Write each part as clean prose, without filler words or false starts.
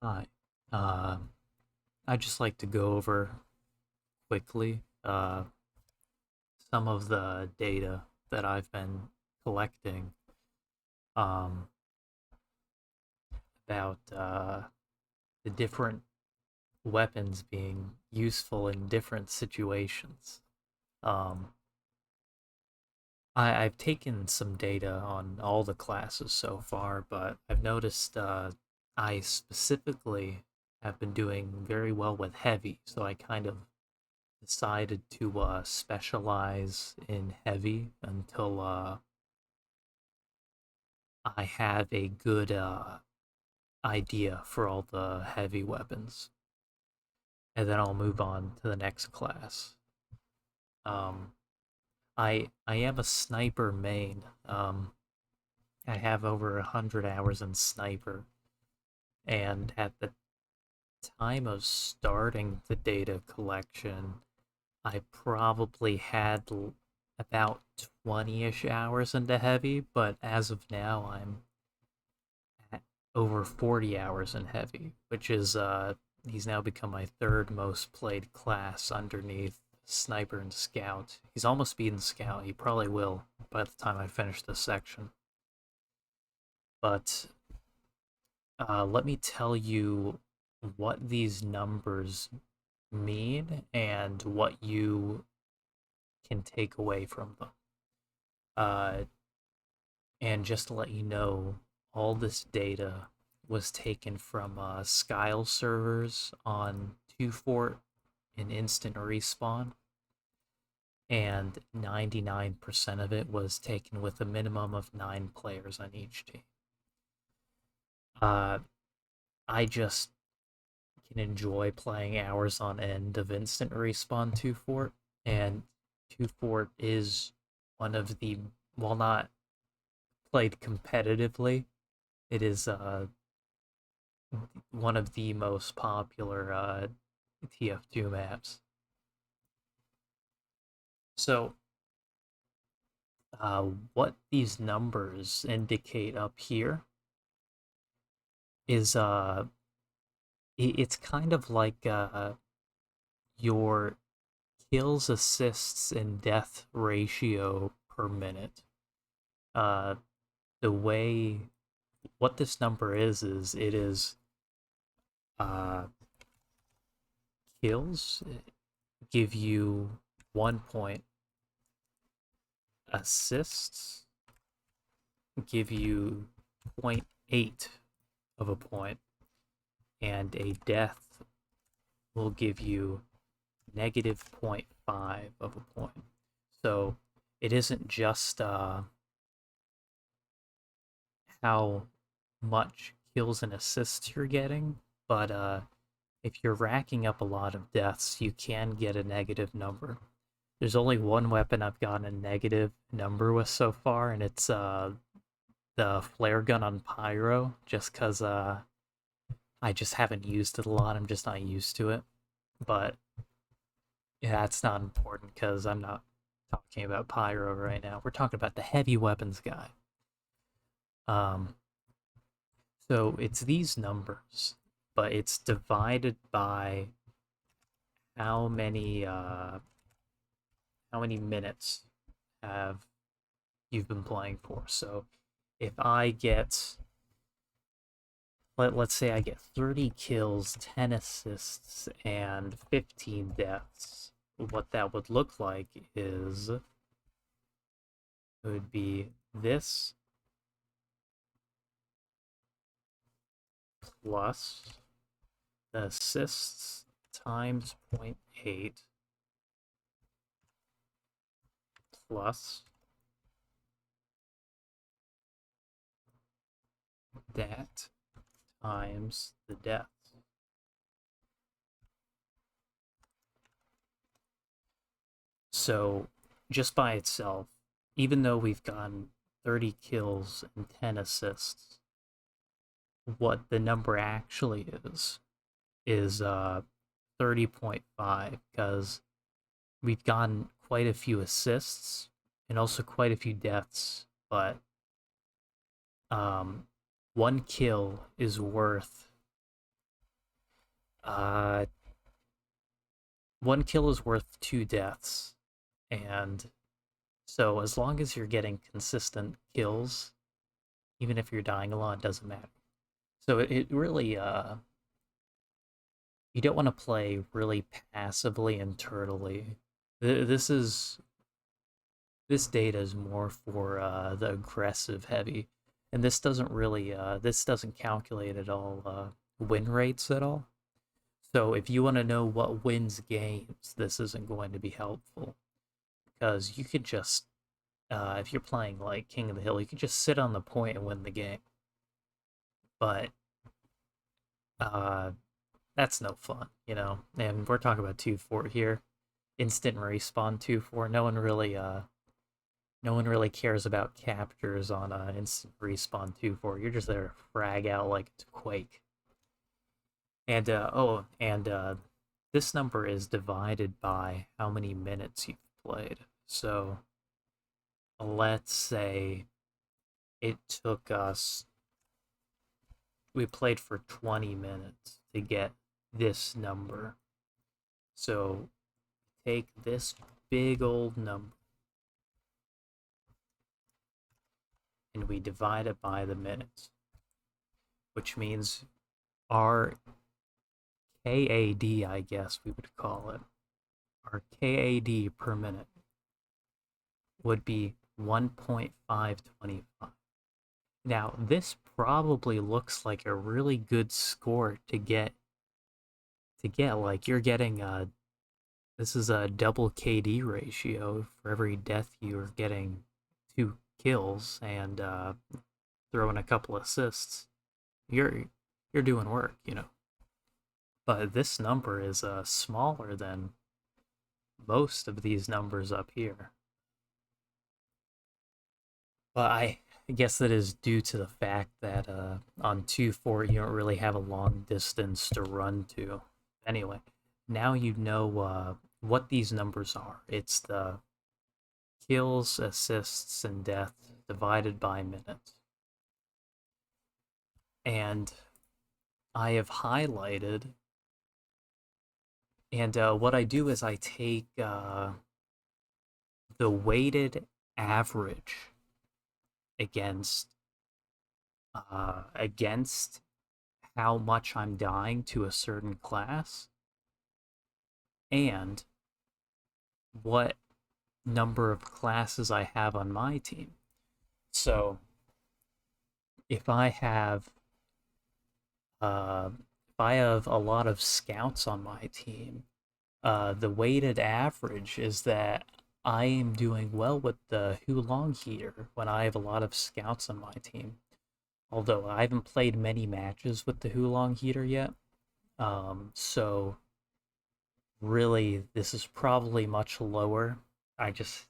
Hi. Uh, I'd just like to go over quickly some of the data that I've been collecting um, about the different weapons being useful in different situations. Um, I've taken some data on all the classes so far, but I've noticed I specifically have been doing very well with heavy, so I kind of decided to specialize in heavy until I have a good idea for all the heavy weapons, and then I'll move on to the next class. Um, I am a sniper main. I have over 100 hours in sniper, and at the time of starting the data collection, I probably had about 20-ish hours into heavy, but as of now, I'm at over 40 hours in heavy, which is he's now become my third most played class underneath sniper and scout. He's almost beaten scout. He probably will by the time I finish this section. But let me tell you what these numbers mean and what you can take away from them. Uh, and just to let you know, all this data was taken from Skyle servers on 2Fort and Instant Respawn, and 99% of it was taken with a minimum of 9 players on each team. Uh, I just can enjoy playing hours on end of Instant Respawn 2Fort, and 2Fort is one of the, while not played competitively, it is one of the most popular TF2 maps. So, what these numbers indicate up here is it's kind of like your kills, assists, and death ratio per minute. Uh, the way what this number is it is uh, kills give you 1 point, assists give you zero point 0.8 of a point, and a death will give you negative zero point 0.5 of a point. So it isn't just how much kills and assists you're getting, but if you're racking up a lot of deaths, you can get a negative number. There's only one weapon I've gotten a negative number with so far, and it's the flare gun on Pyro, just because I just haven't used it a lot. I'm just not used to it. But yeah, it's not important because I'm not talking about Pyro right now. We're talking about the heavy weapons guy. Um, so it's these numbers, but it's divided by how many uh, how many minutes have you've been playing for. So if I get let's say I get 30 kills, 10 assists, and 15 deaths, what that would look like is it would be this plus the assists times zero point 0.8 plus that times the deaths. So just by itself, even though we've gotten 30 kills and 10 assists, what the number actually is 30.5, because we've gotten quite a few assists and also quite a few deaths, but um, one kill is worth Uh, one kill is worth two deaths, and so as long as you're getting consistent kills, even if you're dying a lot, it doesn't matter. So it really you don't want to play really passively and turtily. This is this data is more for the aggressive heavy, and this doesn't really this doesn't calculate at all win rates at all. So if you want to know what wins games, this isn't going to be helpful because you could just if you're playing like King of the Hill, you could just sit on the point and win the game. But uh, that's no fun, you know. And we're talking about 2-4 here, instant respawn 2-4. No one really cares about captures on instant respawn 2-4. You're just there to frag out like it's Quake. And this number is divided by how many minutes you've played. So let's say it took us we played for 20 minutes to get this number. So take this big old number and we divide it by the minutes, which means our KAD, I guess we would call it, our KAD per minute would be 1.525. Now, this probably looks like a really good score to get like you're getting this is a double KD ratio. For every death you're getting 2 kills and throw in a couple assists. You're doing work, you know. But this number is smaller than most of these numbers up here. But I guess that is due to the fact that on 2-4 you don't really have a long distance to run to. Anyway, now you know what these numbers are. It's the kills, assists, and death divided by minutes. And I have highlighted, and what I do is I take the weighted average against against how much I'm dying to a certain class and what number of classes I have on my team. So if I have a lot of scouts on my team, the weighted average is that I am doing well with the Hulong heater when I have a lot of scouts on my team. Although I haven't played many matches with the Hulong heater yet, so really this is probably much lower. It's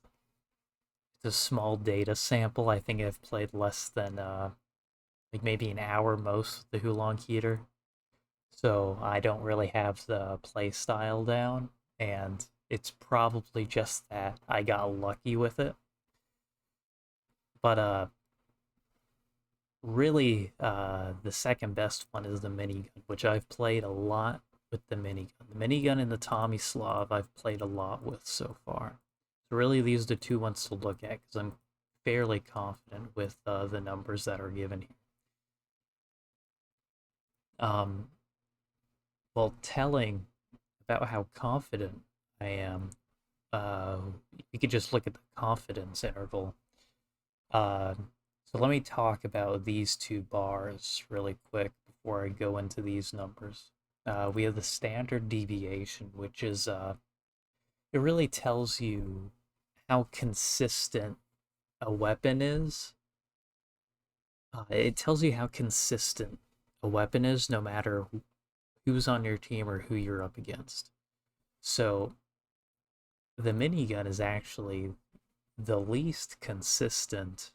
a small data sample. I think I've played less than like maybe an hour most with the Hulong heater. So I don't really have the play style down, and it's probably just that I got lucky with it. But really, the second best one is the minigun, which I've played a lot with the minigun. The minigun and the Tommy Slav I've played a lot with so far. So really, these are the two ones to look at because I'm fairly confident with the numbers that are given here. Um, While telling about how confident I am, uh, you could just look at the confidence interval. Uh, so let me talk about these two bars really quick before I go into these numbers. We have the standard deviation, which is it really tells you how consistent a weapon is. It tells you how consistent a weapon is, no matter who's on your team or who you're up against. So the minigun is actually the least consistent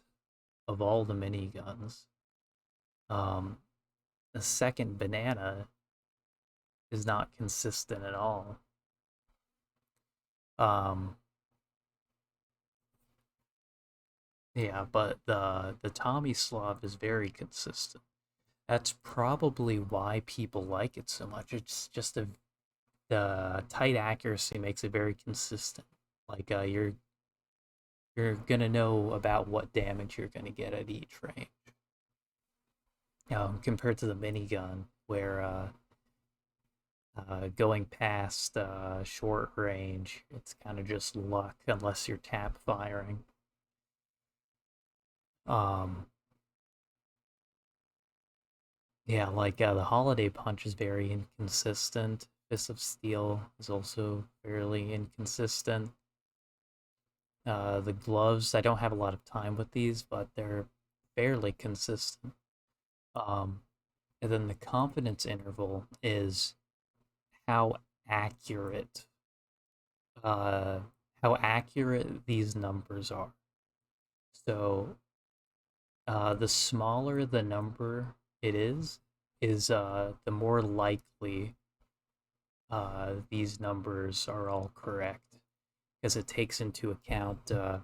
of all the miniguns. The second banana is not consistent at all. Um, yeah, but the Tommy Slav is very consistent. That's probably why people like it so much. It's just the tight accuracy makes it very consistent. Like you're gonna know about what damage you're gonna get at each range. Compared to the minigun, where going past short range, it's kind of just luck unless you're tap firing. Um, yeah, like the holiday punch is very inconsistent. Fist of Steel is also fairly inconsistent. The gloves, I don't have a lot of time with these, but they're fairly consistent. Um, and then the confidence interval is how accurate, uh, how accurate these numbers are. So, the smaller the number it is the more likely these numbers are all correct, because it takes into account the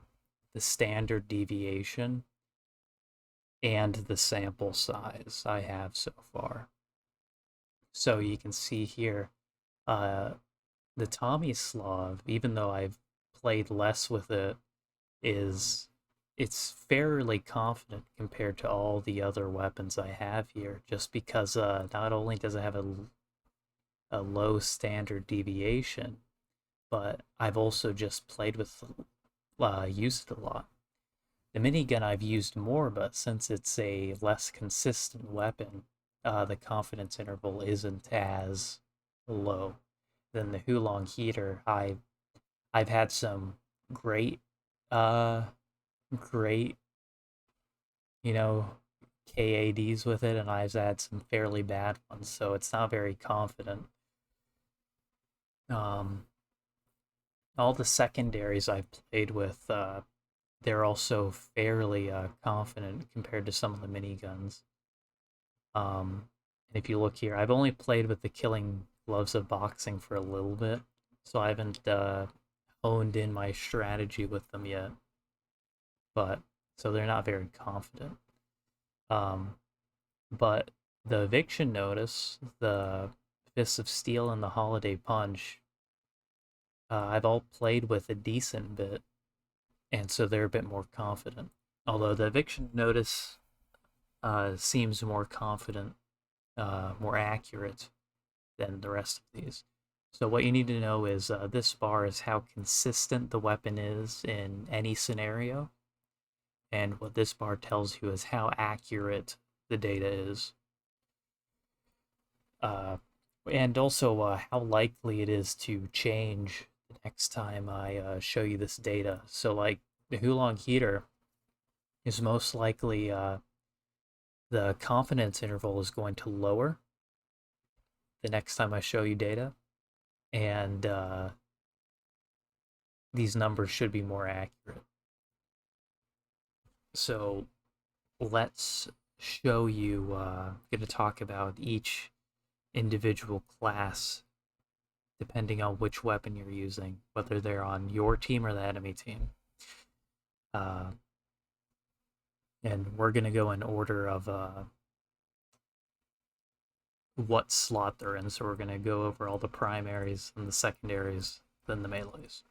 standard deviation and the sample size I have so far. So you can see here, uh, the Tomislav, even though I've played less with it, is it's fairly confident compared to all the other weapons I have here, just because not only does it have a low standard deviation, but I've also just played with used it a lot. The minigun I've used more, but since it's a less consistent weapon, the confidence interval isn't as low. Than the Hulong heater, I've had some great, uh, great, you know, KADs with it, and I've had some fairly bad ones, so it's not very confident. Um, all the secondaries I've played with, they're also fairly confident compared to some of the miniguns. And if you look here, I've only played with the Killing Gloves of Boxing for a little bit, so I haven't honed in my strategy with them yet. But so they're not very confident. Um, but the Eviction Notice, the Fists of Steel, and the Holiday Punch, I've all played with a decent bit, and so they're a bit more confident. Although the Eviction Notice seems more confident, more accurate than the rest of these. So what you need to know is this bar is how consistent the weapon is in any scenario, and what this bar tells you is how accurate the data is. Uh, and also how likely it is to change the next time I show you this data. So like the Hulong heater is most likely the confidence interval is going to lower the next time I show you data, and these numbers should be more accurate. So let's show you, going to talk about each individual class depending on which weapon you're using, whether they're on your team or the enemy team. Uh, and we're going to go in order of what slot they're in. So we're going to go over all the primaries and the secondaries, then the melees.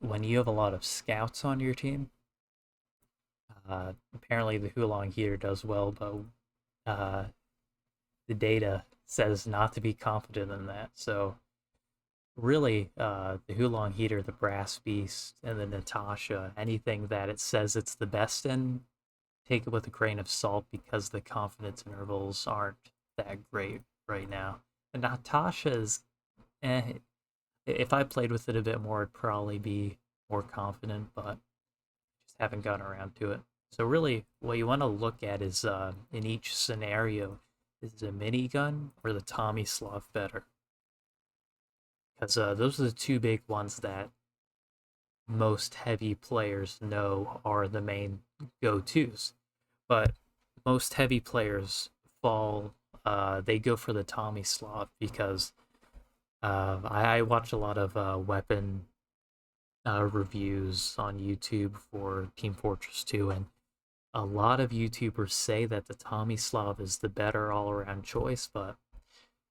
When you have a lot of scouts on your team, apparently the Hulong heater does well, but the data says not to be confident in that. So really, the Hulong heater, the Brass Beast, and the Natasha, anything that it says it's the best in, take it with a grain of salt, because the confidence intervals aren't that great right now. And Natasha is, if I played with it a bit more, it'd probably be more confident, but just haven't gotten around to it. So really, what you want to look at is in each scenario, is the minigun or the Tomislav better? Because those are the two big ones that most heavy players know are the main go-tos. But most heavy players they go for the Tomislav because I watch a lot of weapon reviews on YouTube for Team Fortress 2, and A lot of YouTubers say that the Tomislav is the better all-around choice, but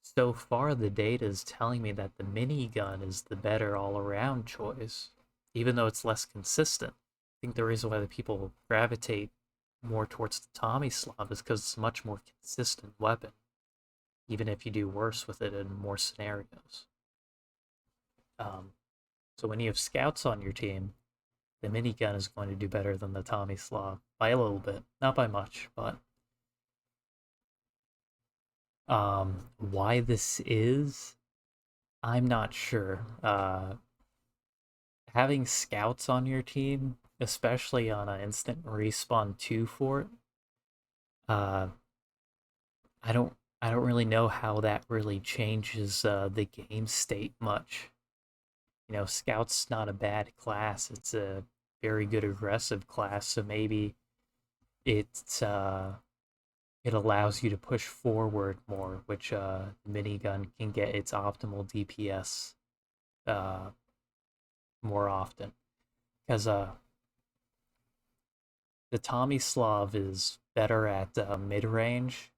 so far the data is telling me that the minigun is the better all-around choice, even though it's less consistent. I think the reason why the people gravitate more towards the Tomislav is because it's a much more consistent weapon, even if you do worse with it in more scenarios. Um, so when you have scouts on your team, the minigun is going to do better than the Tomislav by a little bit, not by much, but why this is, I'm not sure. Having scouts on your team, especially on an instant respawn 2 fort, uh, I don't I don't really know how that really changes the game state much. You know, scout's not a bad class. It's a very good aggressive class, so maybe it it allows you to push forward more, which minigun can get its optimal DPS uh, more often. Because the Tomislav is better at mid range,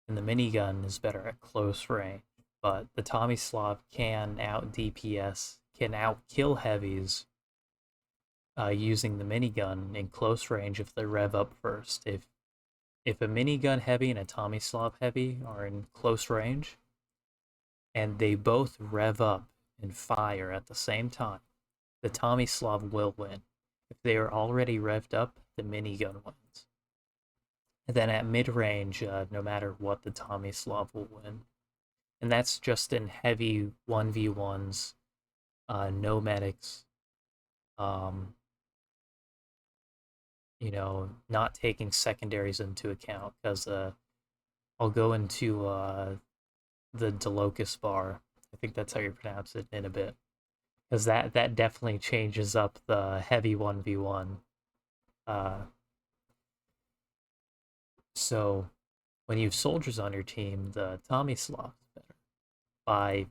and the minigun is better at close range. But the Tomislav can out DPS, can out kill heavies using the minigun in close range if they rev up first. If a minigun heavy and a Tomislav heavy are in close range, and they both rev up and fire at the same time, the Tomislav will win. If they are already revved up, the minigun wins. And then at mid range, no matter what, the Tomislav will win. And that's just in heavy 1v1s, no medics, um, not taking secondaries into account, because I'll go into the Delocus bar. I think that's how you pronounce it in a bit. Because that definitely changes up the heavy 1v1. Uh, so when you have soldiers on your team, the Tomislav is better by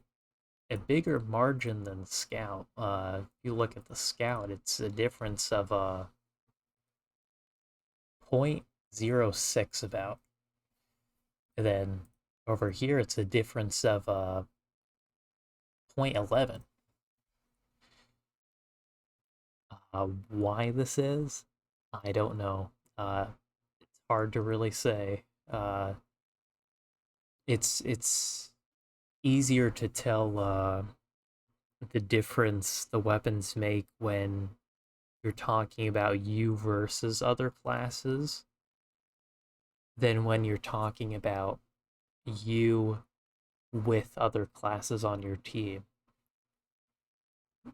a bigger margin than Scout. If you look at the Scout, it's a difference of 0.06 about. And then over here, it's a difference of 0.11. Why this is, I don't know. It's hard to really say. It's easier to tell the difference the weapons make when you're talking about you versus other classes than when you're talking about you with other classes on your team.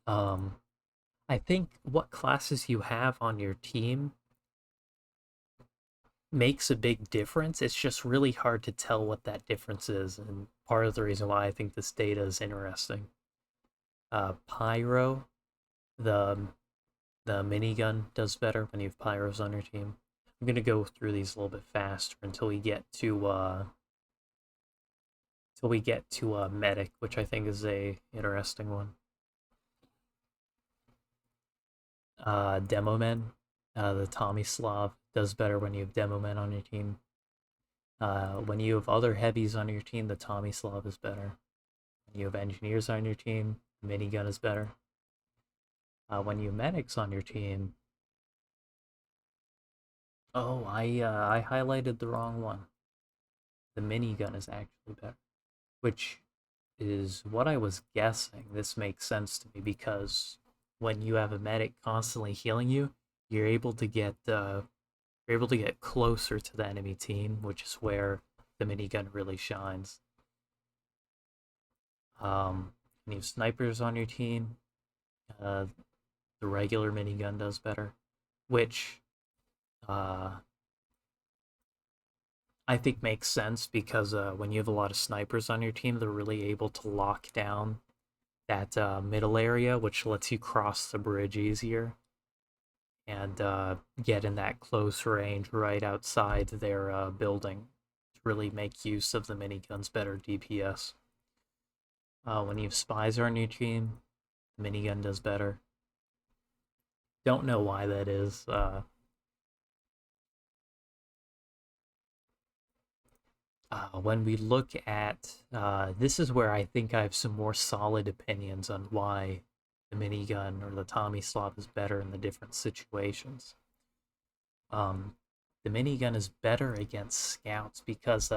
Um, I think what classes you have on your team makes a big difference. It's just really hard to tell what that difference is, and part of the reason why I think this data is interesting. Pyro, the the minigun does better when you have pyros on your team. I'm gonna go through these a little bit faster until we get to medic, which I think is a interesting one. Demo men, the Tomislav does better when you have demo men on your team. When you have other heavies on your team, the Tomislav is better. When you have engineers on your team, the minigun is better. When you have medics on your team, oh, I highlighted the wrong one. The minigun is actually better, which is what I was guessing. This makes sense to me because when you have a medic constantly healing you, you're able to get closer to the enemy team, which is where the minigun really shines. When you have snipers on your team, the regular minigun does better, which I think makes sense because when you have a lot of snipers on your team, they're really able to lock down that middle area, which lets you cross the bridge easier and get in that close range right outside their building to really make use of the minigun's better DPS. When you have spies on your team, the minigun does better. Don't know why that is. When we look at this is where I think I have some more solid opinions on why the minigun or the Tommy Slav is better in the different situations. Um, the minigun is better against scouts because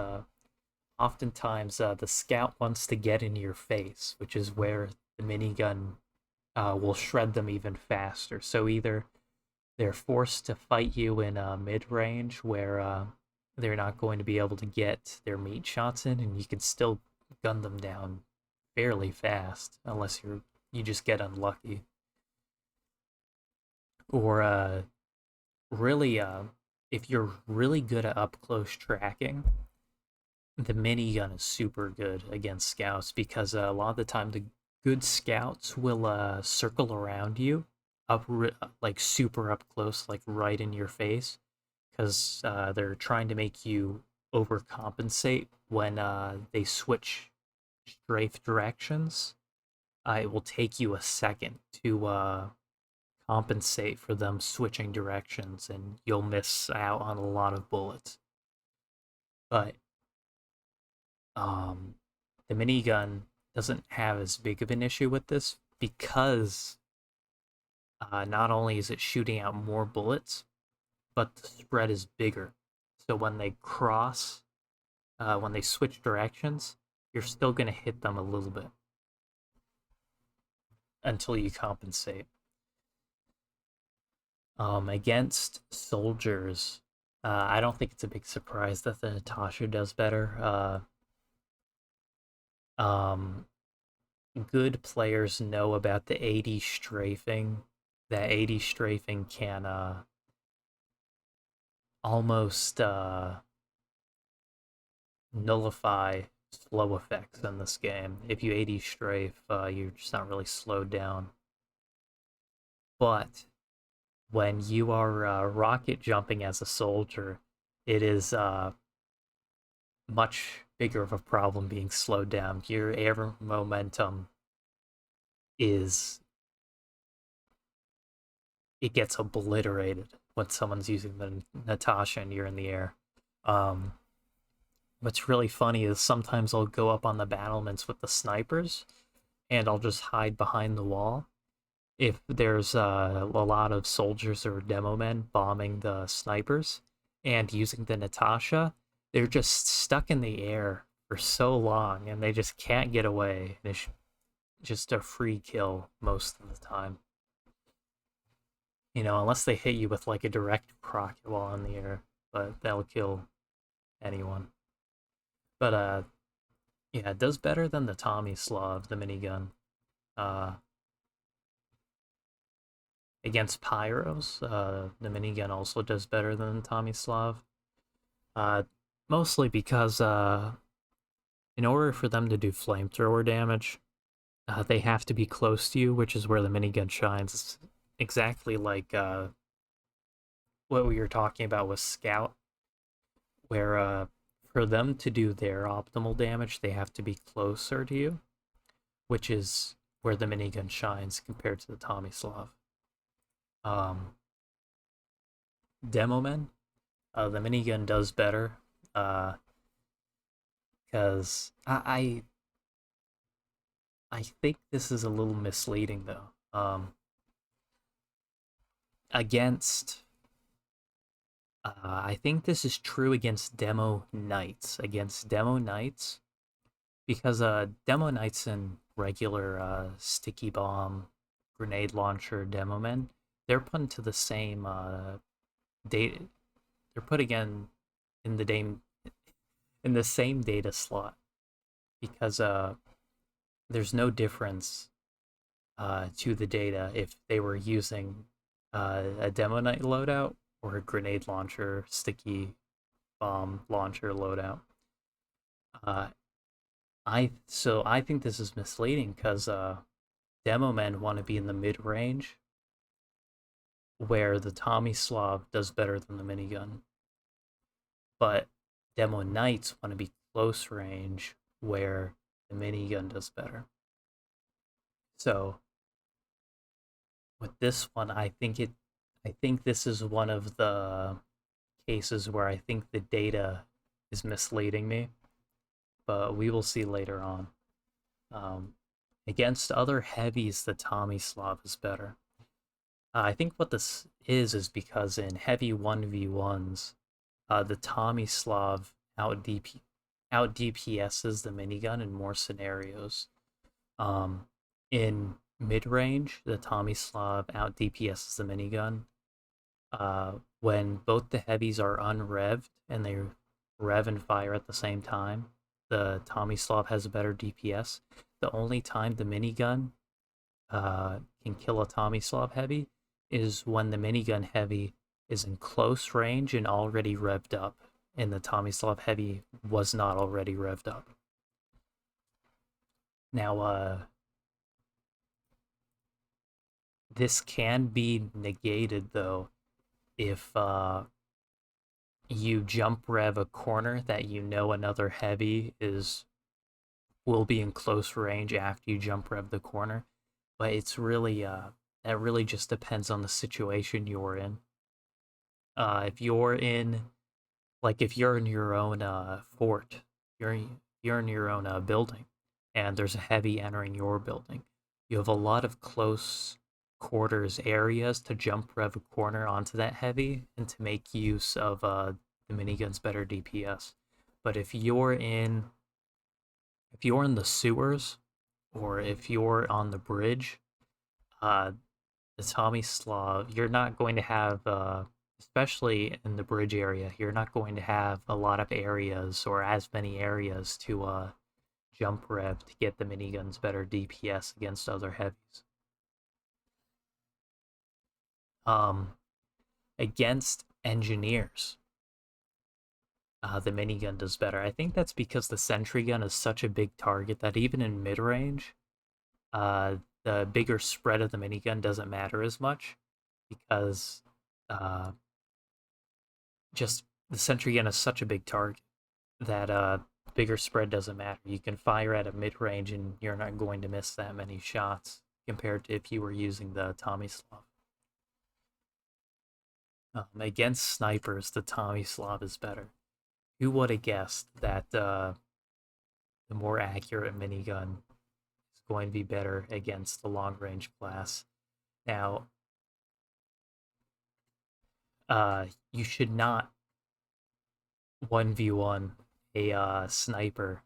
oftentimes the scout wants to get in your face, which is where the minigun will shred them even faster. So either they're forced to fight you in mid range where they're not going to be able to get their meat shots in, and you can still gun them down fairly fast unless you just get unlucky. Or really, if you're really good at up close tracking, the minigun is super good against scouts because a lot of the time the good scouts will circle around you like super up close, like right in your face, because they're trying to make you overcompensate when they switch strafe directions. It will take you a second to compensate for them switching directions, and you'll miss out on a lot of bullets. But um, the minigun doesn't have as big of an issue with this because not only is it shooting out more bullets, but the spread is bigger. So when they switch directions, you're still going to hit them a little bit until you compensate. Against soldiers, I don't think it's a big surprise that the Natasha does better. Um, Good players know about the 80 strafing. That 80 strafing can almost nullify slow effects in this game. If you 80 strafe, you're just not really slowed down. But when you are rocket jumping as a soldier, it is much bigger of a problem being slowed down. Your air momentum is it gets obliterated when someone's using the Natasha and you're in the air. Um, what's really funny is sometimes I'll go up on the battlements with the snipers and I'll just hide behind the wall. If there's a lot of soldiers or demo men bombing the snipers and using the Natasha, they're just stuck in the air for so long and they just can't get away. It's just a free kill most of the time. Unless they hit you with like a direct rocket while in the air, but that'll kill anyone. But yeah, it does better than the Tommy Slav, the minigun. Uh, Against pyros, the minigun also does better than the Tommy Slav. Uh, Mostly because in order for them to do flamethrower damage, they have to be close to you, which is where the minigun shines. It's exactly like what we were talking about with Scout, where for them to do their optimal damage, they have to be closer to you, which is where the minigun shines compared to the Tommy Slav. Um, Demo Men, the minigun does better because I think this is a little misleading though. Against I think this is true against demo knights. Against demo knights, because demo knights and regular sticky bomb, grenade launcher demo men, they're put into the same data. They're put again in the same data slot because there's no difference to the data if they were using a demo knight loadout or a grenade launcher, sticky bomb launcher loadout. Uh, I think this is misleading because demo men want to be in the mid range, where the Tommy Slav does better than the minigun, but demo knights want to be close range, where the minigun does better. So with this one, I think this is one of the cases where I think the data is misleading me. but we will see later on. Um, Against other heavies, the Tomislav is better. I think what this is because in heavy 1v1s, the Tomislav out DPSs the minigun in more scenarios. Um, in mid range, the Tomislav out DPSs the minigun. When both the heavies are unrevved and they rev and fire at the same time, the Tomislav has a better DPS. The only time the minigun can kill a Tomislav heavy is when the minigun heavy is in close range and already revved up, and the Tomislav heavy was not already revved up. Now, this can be negated though if you jump rev a corner that you know another heavy will be in close range after you jump rev the corner. But it's really that really just depends on the situation you're in. If you're in if you're in your own fort, you're in your own building, and there's a heavy entering your building, you have a lot of close quarters areas to jump rev a corner onto that heavy and to make use of the minigun's better DPS. But if you're in the sewers or if you're on the bridge, uh, the Tomislav, you're not going to have, especially in the bridge area, you're not going to have a lot of areas or as many areas to jump rev to get the minigun's better DPS against other heavies. Um, Against engineers, the minigun does better. I think that's because the sentry gun is such a big target that even in mid range, the bigger spread of the minigun doesn't matter as much because uh, just the sentry gun is such a big target that bigger spread doesn't matter. You can fire at a mid range and you're not going to miss that many shots compared to if you were using the Tomislav. Against snipers, the Tomislav is better. Who would have guessed that the more accurate minigun is going to be better against the long range class? Now, you should not 1v1 a sniper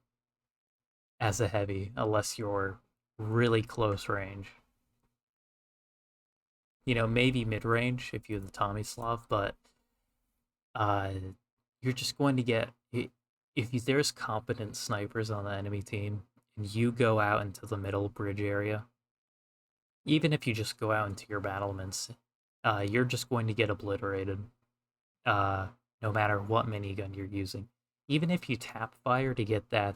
as a heavy unless you're really close range. You know, maybe mid range if you're the Tomislav, but uh, you're just going to get there's competent snipers on the enemy team and you go out into the middle bridge area, even if you just go out into your battlements, you're just going to get obliterated. Uh, no matter what minigun you're using, even if you tap fire to get that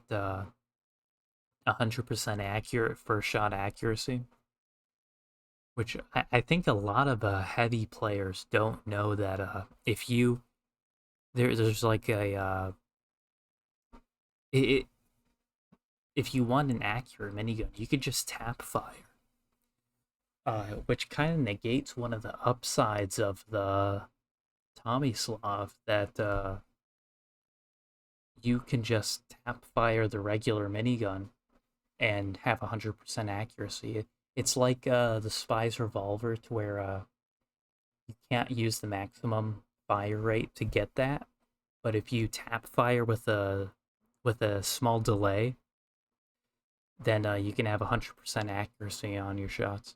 100% accurate first shot accuracy, which I think a lot of heavy players don't know that if you there's like it, if you want an accurate minigun, you could just tap fire, which kind of negates one of the upsides of the Tomislav that you can just tap fire the regular minigun and have 100% accuracy. It's like the spy's revolver, to where you can't use the maximum fire rate to get that, but if you tap fire with a small delay, then you can have 100% accuracy on your shots.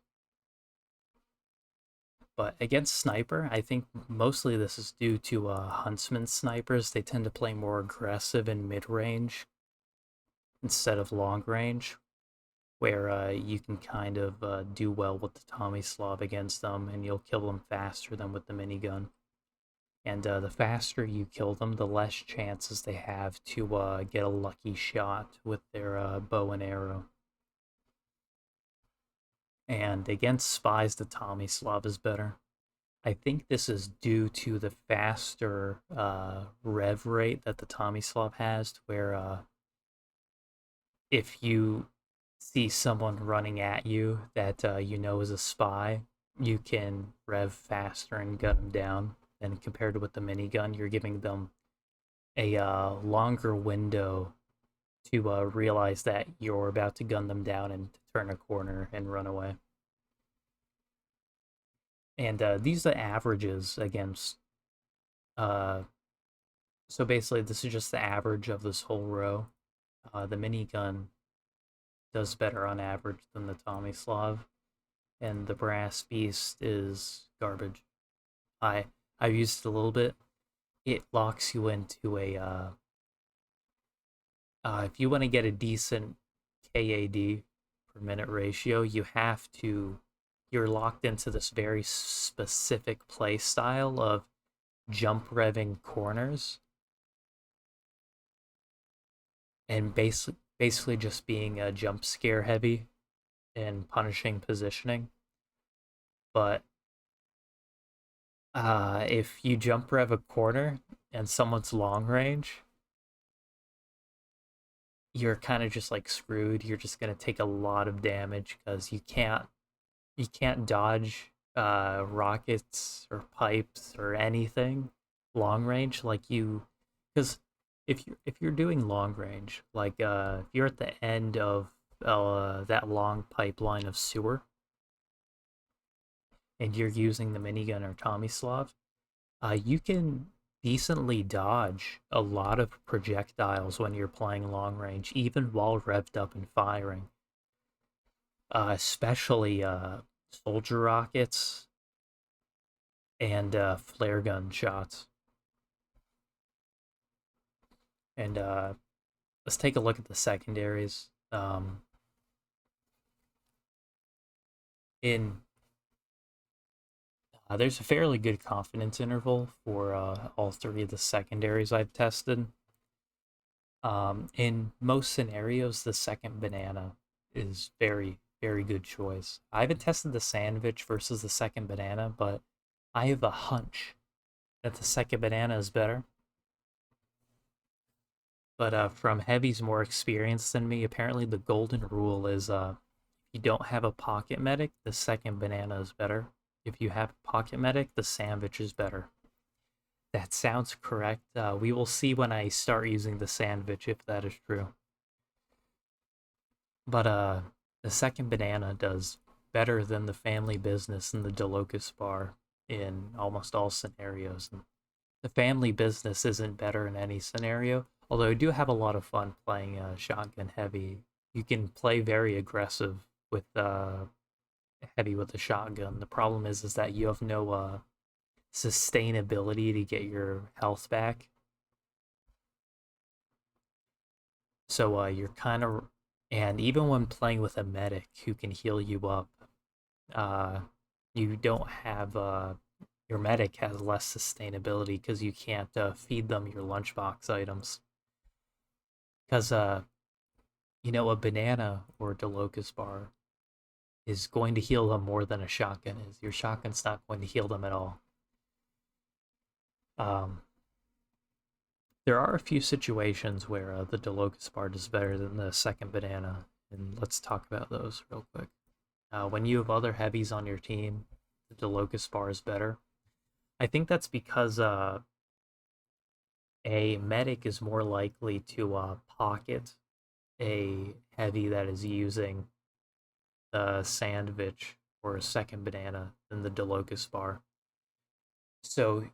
But against sniper, I think mostly this is due to huntsman snipers. They tend to play more aggressive in mid range instead of long range, where you can kind of do well with the Tomislav against them, and you'll kill them faster than with the minigun. And the faster you kill them, the less chances they have to get a lucky shot with their bow and arrow. And against spies, the Tomislav is better. I think this is due to the faster rev rate that the Tomislav has, to where if you see someone running at you that you know is a spy, you can rev faster and gun them down. And compared to with the minigun, you're giving them a longer window to realize that you're about to gun them down and turn a corner and run away. And these are averages against. Uh, so basically, this is just the average of this whole row. The minigun does better on average than the Tommy Slav, and the Brass Beast is garbage. I I've used it a little bit. It locks you into a if you want to get a decent KAD per minute ratio, you're locked into this very specific play style of jump revving corners and basically just being a jump scare heavy and punishing positioning. But if you jump rev a corner and someone's long range, you're kind of just like screwed. You're just gonna take a lot of damage because you can't dodge rockets or pipes or anything long range like you because if you're doing long range like if you're at the end of that long pipeline of sewer and you're using the minigun or Tommy Slav, you can decently dodge a lot of projectiles when you're playing long range, even while revved up and firing. Especially soldier rockets and flare gun shots. And let's take a look at the secondaries. In There's a fairly good confidence interval for all three of the secondaries I've tested. In most scenarios, the second banana is very, very good choice. I haven't tested the sandwich versus the second banana, but I have a hunch that the second banana is better. But from heavies more experienced than me, apparently the golden rule is if you don't have a pocket medic, the second banana is better. If you have a pocket medic, the sandwich is better. That sounds correct. We will see when I start using the sandwich if that is true. But the second banana does better than the family business and the Delocus bar in almost all scenarios. And the family business isn't better in any scenario, although I do have a lot of fun playing shotgun heavy. You can play very aggressive with heavy with the shotgun. The problem is that you have no sustainability to get your health back. So you're kind of, and even when playing with a medic who can heal you up, uh, you don't have your medic has less sustainability because you can't feed them your lunchbox items. Because a banana or a Delocus bar is going to heal them more than a shotgun is. Your shotgun's not going to heal them at all. Um, there are a few situations where the Delocus bar is better than the second banana, and let's talk about those real quick. When you have other heavies on your team, the Delocus bar is better. I think that's because a medic is more likely to pocket a heavy that is using the sandwich or a second banana than the Delocus bar. So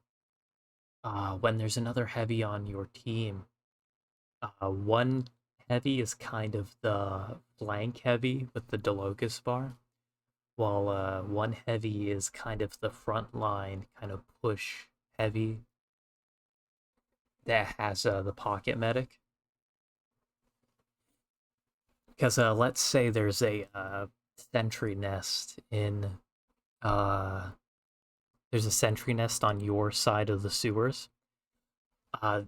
when there's another heavy on your team, one heavy is kind of the flank heavy with the Delocus bar, while one heavy is kind of the front line kind of push heavy that has the pocket medic. Because let's say there's a sentry nest in uh, there's a sentry nest on your side of the sewers. Uh,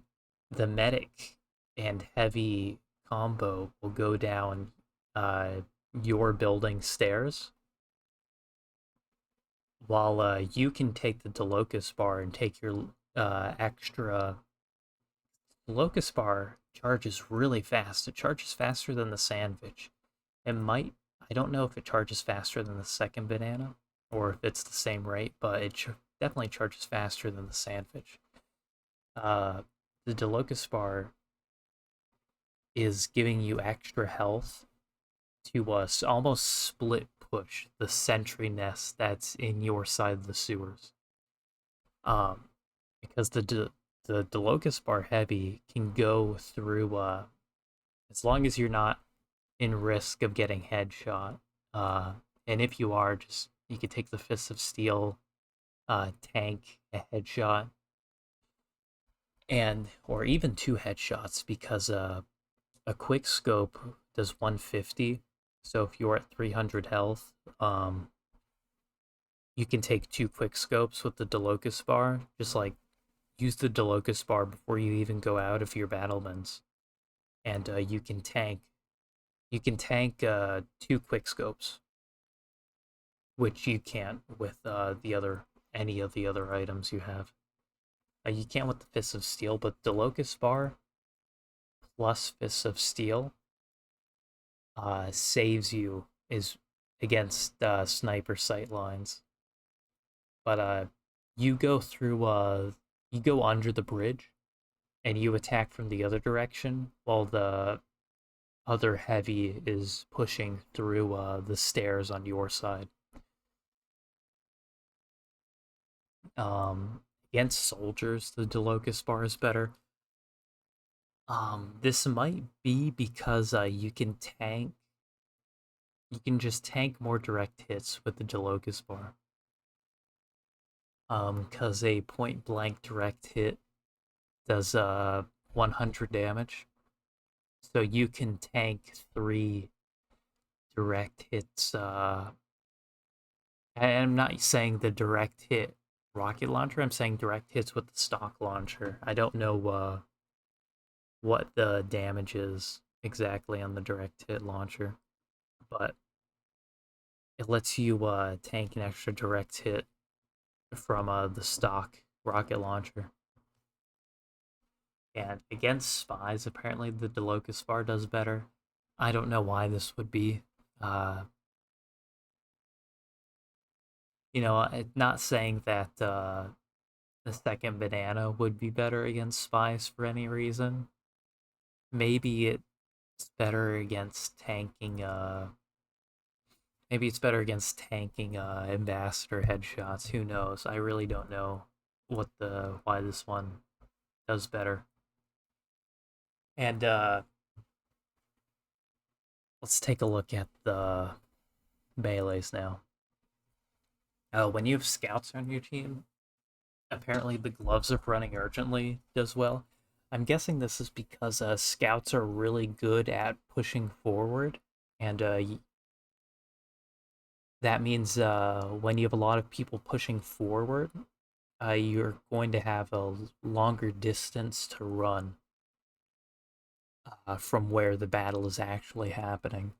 the medic and heavy combo will go down uh, your building stairs, while you can take the Delocus bar and take your extra. The Locust bar charges really fast. It charges faster than the sandwich. It might, I don't know if it charges faster than the second banana or if it's the same rate, but it definitely charges faster than the sandwich. Uh, the Delocus bar is giving you extra health to almost split push the sentry nest that's in your side of the sewers. Um, because the Delocus bar heavy can go through as long as you're not in risk of getting headshot. Uh, and if you are, just you could take the Fist of Steel, tank a headshot, and or even two headshots because a quick scope does 150. So if you're at 300 health, you can take two quick scopes with the Delocus bar. Just like use the Delocus bar before you even go out of your battlements, and you can tank. You can tank two quick scopes, which you can't with the other any of the other items you have. You can't with the Fists of Steel, but the Locust Bar plus Fists of Steel saves you is against sniper sight lines. But you go through you go under the bridge and you attack from the other direction while the other heavy is pushing through the stairs on your side. Um, Against soldiers, the Delocus bar is better. This might be because you can just tank more direct hits with the Delocus bar. Because a point blank direct hit does 100 damage, so you can tank three direct hits. I'm not saying the direct hit rocket launcher. I'm saying direct hits with the stock launcher. I don't know what the damage is exactly on the direct hit launcher, but it lets you tank an extra direct hit from the stock rocket launcher. And against spies, apparently the Delocus bar does better. I don't know why this would be. Uh, not saying that the second banana would be better against spies for any reason. Maybe it's better against tanking maybe it's better against tanking ambassador headshots. Who knows? I really don't know why this one does better. And let's take a look at the melees now. When you have scouts on your team, apparently the gloves of running urgently does well. I'm guessing this is because scouts are really good at pushing forward, and that means when you have a lot of people pushing forward, you're going to have a longer distance to run from where the battle is actually happening.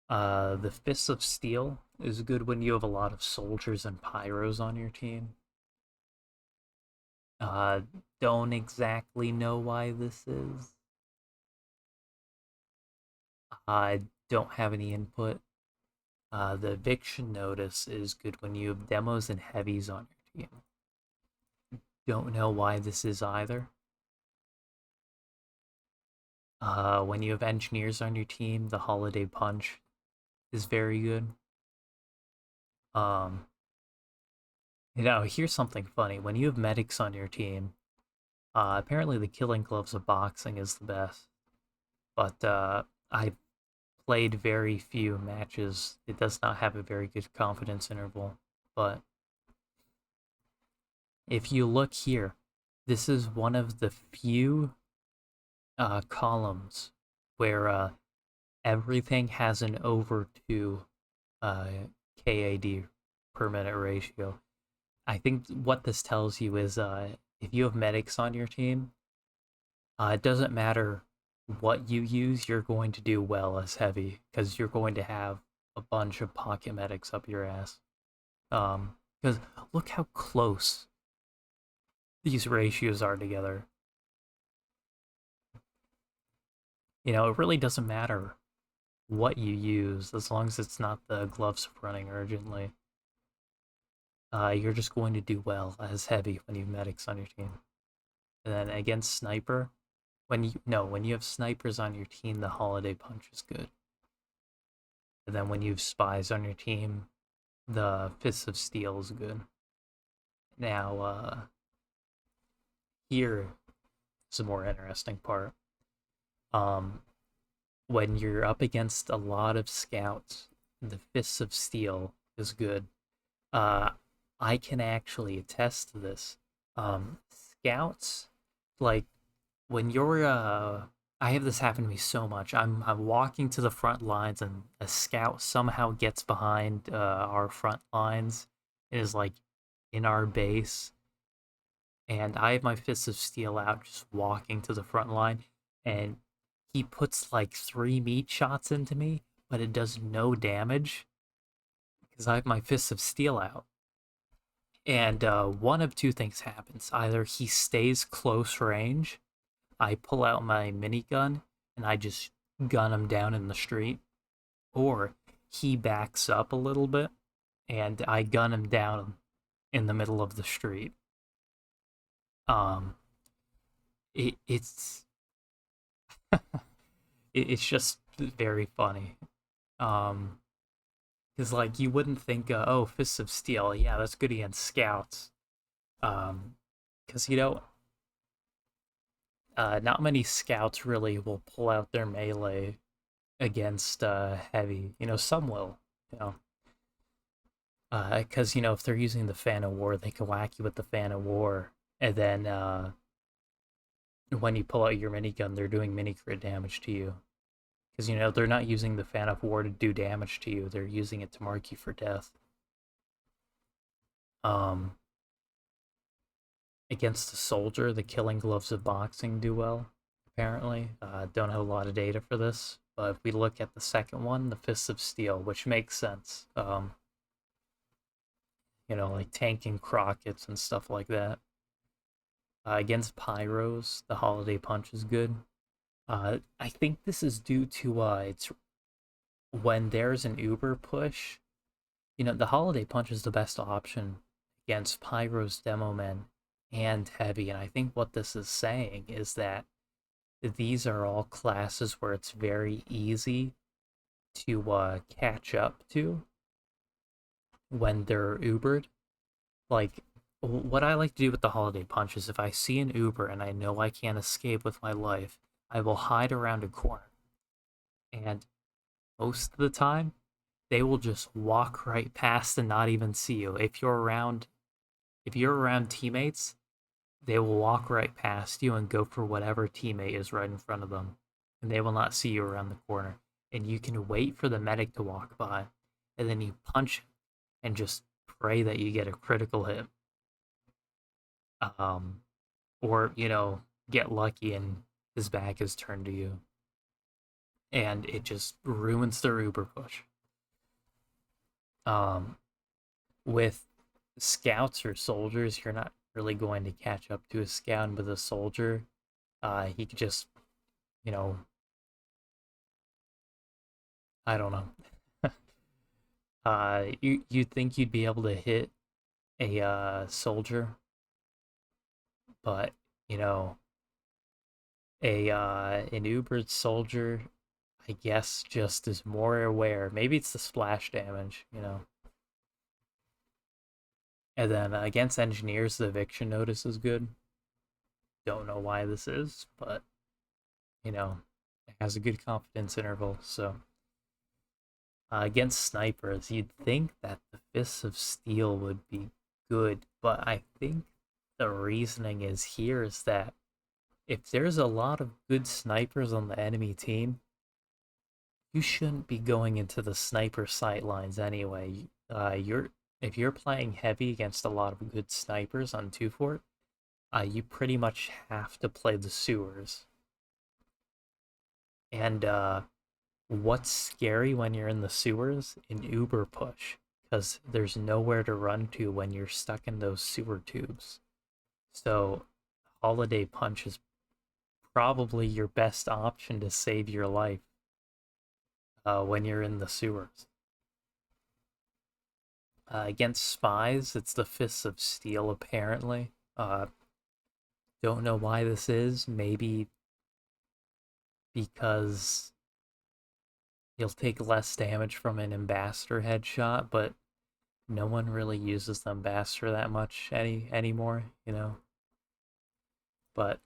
The Fists of Steel is good when you have a lot of soldiers and pyros on your team. Uh, don't exactly know why this is. I don't have any input. The eviction notice is good when you have demos and heavies on your team. Don't know why this is either. When you have engineers on your team, the holiday punch is very good. Um, here's something funny. When you have medics on your team, apparently the killing gloves of boxing is the best. But I played very few matches. It does not have a very good confidence interval. But if you look here, this is one of the few columns where everything has an over 2 KAD per minute ratio. I think what this tells you is if you have medics on your team, it doesn't matter what you use, you're going to do well as heavy because you're going to have a bunch of pocket medics up your ass. Because look how close these ratios are together. It really doesn't matter what you use as long as it's not the gloves of running urgently. You're just going to do well as heavy when you have medics on your team. And then against sniper, When you no, when you have snipers on your team, the holiday punch is good. And then when you have spies on your team, the fists of steel is good. Now, here is a more interesting part. Um, when you're up against a lot of scouts, the fists of steel is good. Uh, I can actually attest to this. Scouts, like when you're I have this happen to me so much. I'm walking to the front lines and a scout somehow gets behind our front lines and is like in our base, and I have my fists of steel out just walking to the front line, and he puts like 3 meat shots into me, but it does no damage because I have my fists of steel out. And one of two things happens. Either he stays close range, I pull out my minigun and I just gun him down in the street, or he backs up a little bit and I gun him down in the middle of the street. Um, it's it's just very funny. Um, because like you wouldn't think, oh, fists of steel, yeah, that's good against scouts. Because not many scouts really will pull out their melee against heavy. Some will. You know, because if they're using the Fan of War, they can whack you with the Fan of War, and then when you pull out your minigun, they're doing mini crit damage to you. Because they're not using the Fan of War to do damage to you; they're using it to mark you for death. Um, Against the soldier, the killing gloves of boxing do well. Apparently, don't have a lot of data for this, but if we look at the second one, the Fists of Steel, which makes sense. Like tanking Crockett's and stuff like that. Against Pyros, the Holiday Punch is good. I think this is due to it's when there's an Uber push. The Holiday Punch is the best option against Pyros, Demo Men, and Heavy. And I think what this is saying is that these are all classes where it's very easy to catch up to when they're Ubered. Like, what I like to do with the Holiday Punch is if I see an Uber and I know I can't escape with my life, I will hide around a corner. And most of the time, they will just walk right past and not even see you. If you're around teammates, they will walk right past you and go for whatever teammate is right in front of them. And they will not see you around the corner. And you can wait for the medic to walk by, and then you punch and just pray that you get a critical hit. Um, or, get lucky and his back is turned to you. And it just ruins their Uber push. Um, with scouts or soldiers, you're not really going to catch up to a scout, and with a soldier, he could just, you know, I don't know. You'd think you'd be able to hit a soldier, but you know, an Ubered soldier, I guess, just is more aware. Maybe it's the splash damage. And then against engineers, the eviction notice is good. Don't know why this is, but you know, it has a good confidence interval. So against snipers, you'd think that the fists of steel would be good, but I think the reasoning is here is that if there's a lot of good snipers on the enemy team, you shouldn't be going into the sniper sight lines anyway. You're If you're playing heavy against a lot of good snipers on 2 Fort, you pretty much have to play the sewers. And what's scary when you're in the sewers? An Uber push, because there's nowhere to run to when you're stuck in those sewer tubes. So, Holiday Punch is probably your best option to save your life when you're in the sewers. Against spies, it's the Fists of Steel, apparently. Don't know why this is. Maybe because you'll take less damage from an ambassador headshot, but no one really uses the ambassador that much anymore, you know. But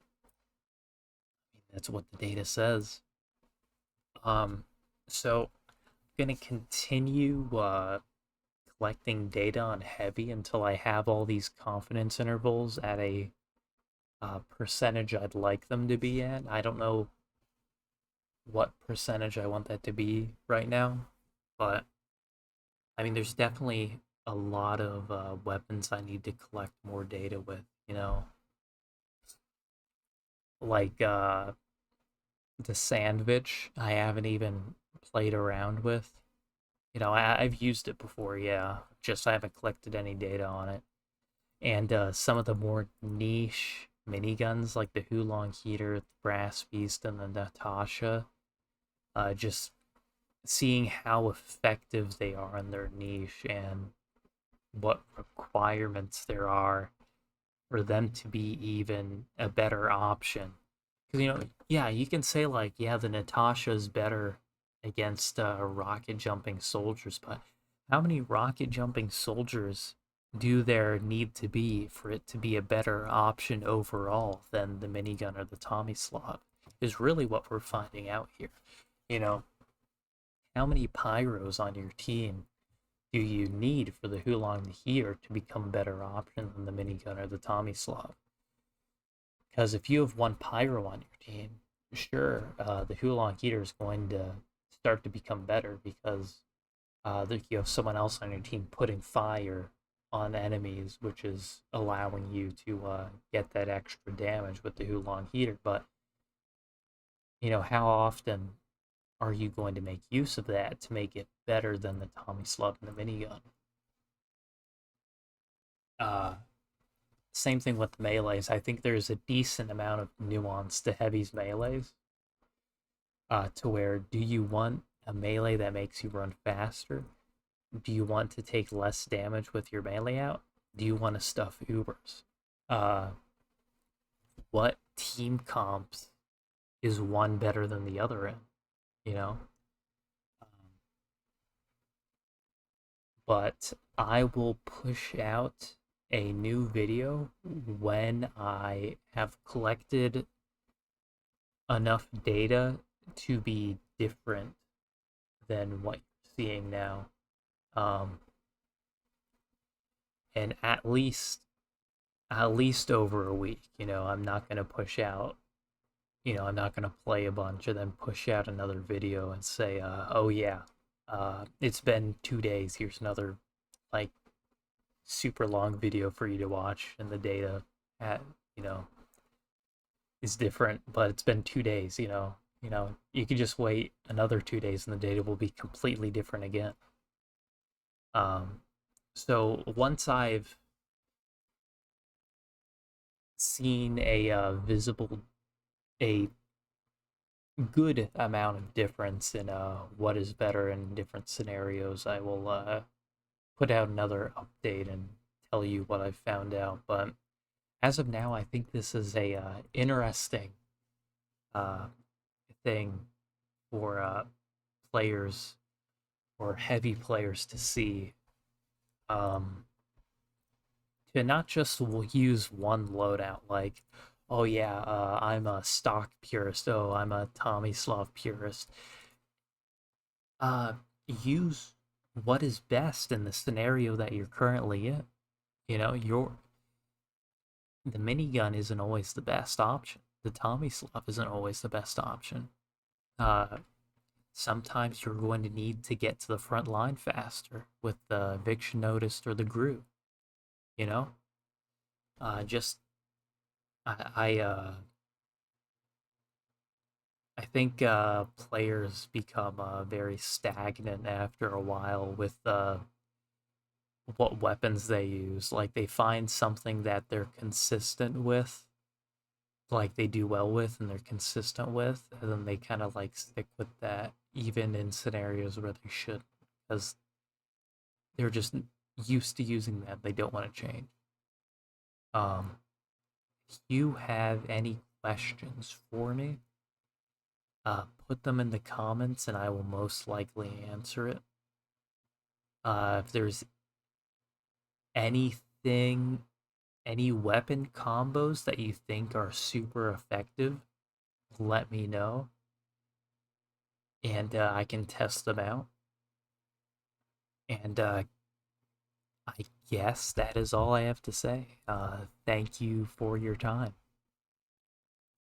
that's what the data says. Um, so I'm gonna continue collecting data on heavy until I have all these confidence intervals at a percentage I'd like them to be at. I don't know what percentage I want that to be right now, but I mean, there's definitely a lot of weapons I need to collect more data with, you know, like the sandwich I haven't even played around with. You know, I've used it before, yeah, just I haven't collected any data on it. And some of the more niche miniguns like the Hulong Heater, the Brass Beast, and the Natasha, just seeing how effective they are in their niche and what requirements there are for them to be even a better option. Because, you know, yeah, you can say, like, yeah, the Natasha's better against rocket jumping soldiers, but how many rocket jumping soldiers do there need to be for it to be a better option overall than the minigun or the Tommy slot? Is really what we're finding out here. You know, how many pyros on your team do you need for the Hulong the Heater to become a better option than the minigun or the Tommy slot? Because if you have one pyro on your team, sure, the Hulong Heater is going to start to become better because you have someone else on your team putting fire on enemies, which is allowing you to get that extra damage with the Hulong Heater. But, you know, how often are you going to make use of that to make it better than the Tommy slug and the minigun? Uh, Same thing with melees. I think there's a decent amount of nuance to heavy's melees. To where, do you want a melee that makes you run faster? Do you want to take less damage with your melee out? Do you want to stuff Ubers? Uh, what team comps is one better than the other in? You know? But I will push out a new video when I have collected enough data to be different than what you're seeing now. Um, and at least over a week, you know, I'm not gonna push out, you know, I'm not gonna play a bunch and then push out another video and say, oh yeah, it's been 2 days, here's another like super long video for you to watch, and the data at, you know, is different, but it's been 2 days, you know. You know, you could just wait another 2 days and the data will be completely different again. Um, so once I've seen a a good amount of difference in what is better in different scenarios, I will put out another update and tell you what I've found out. But as of now, I think this is a interesting uh, thing for players or heavy players to see. Um, to not just use one loadout, like, oh yeah, I'm a stock purist, oh, I'm a Tomislav purist. Uh, Use what is best in the scenario that you're currently in. You know, the minigun isn't always the best option. The Tomislav isn't always the best option. Uh, Sometimes you're going to need to get to the front line faster with the eviction notice or the group. You know, just I I think players become very stagnant after a while with what weapons they use. Like they find something that they're consistent with, like they do well with, and they're consistent with, and then they kind of like stick with that, even in scenarios where they should, because they're just used to using that. They don't want to change. If you have any questions for me, put them in the comments and I will most likely answer it. If there's anything, any weapon combos that you think are super effective, let me know and I can test them out. And I guess that is all I have to say. Thank you for your time.